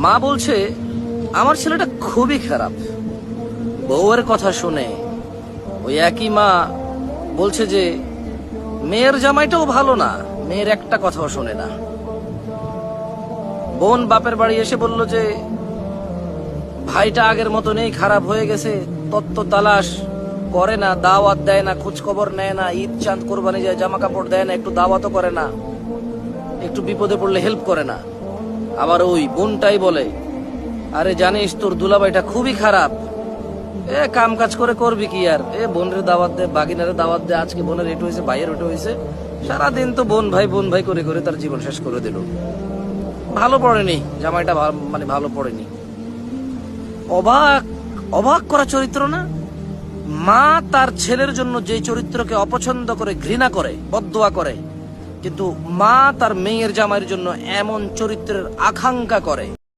মা বলছে আমার ছেলেটা খুবই খারাপ। বউয়ের কথা শুনে ওই একই মা বলছে যে মেয়ের জামাইটাও ভালো না, মেয়ের একটা কথাও শোনে না। বোন বাপের বাড়ি এসে বলল যে ভাইটা আগের মতো নেই, খারাপ হয়ে গেছে, তত্ত্ব তালাশ করে না, দাওয়াত দেয় না, খোঁজ খবর নেয় না, ঈদ চাঁদ কোরবানি যায় জামা কাপড় দেয় না, একটু দাওয়াতও করে না, একটু বিপদে পড়লে হেল্প করে না। আবার ওই বোনটাই বলে আরে জানিস তোর দুলাভাইটা খুবই খারাপ, কাম কাজ করে করবি কি আর, বোনের দাওয়াত দে, বাগিনারে দাওয়াত দে, আজকে বোনের এটু হয়েছে, ভাইয়ের ওটা হয়েছে, সারাদিন তো বোন ভাই করে করে তার জীবন শেষ করে দিল। ভালো পড়েনি জামাইটা, মানে ভালো পড়েনি। অবাক অবাক করা চরিত্র না? মা তার ছেলের জন্য যে চরিত্রকে অপছন্দ করে, ঘৃণা করে, বদদোয়া করে, কিন্তু মা তার মেয়ের জামাইয়ের জন্য এমন চরিত্রের আকাঙ্ক্ষা করে।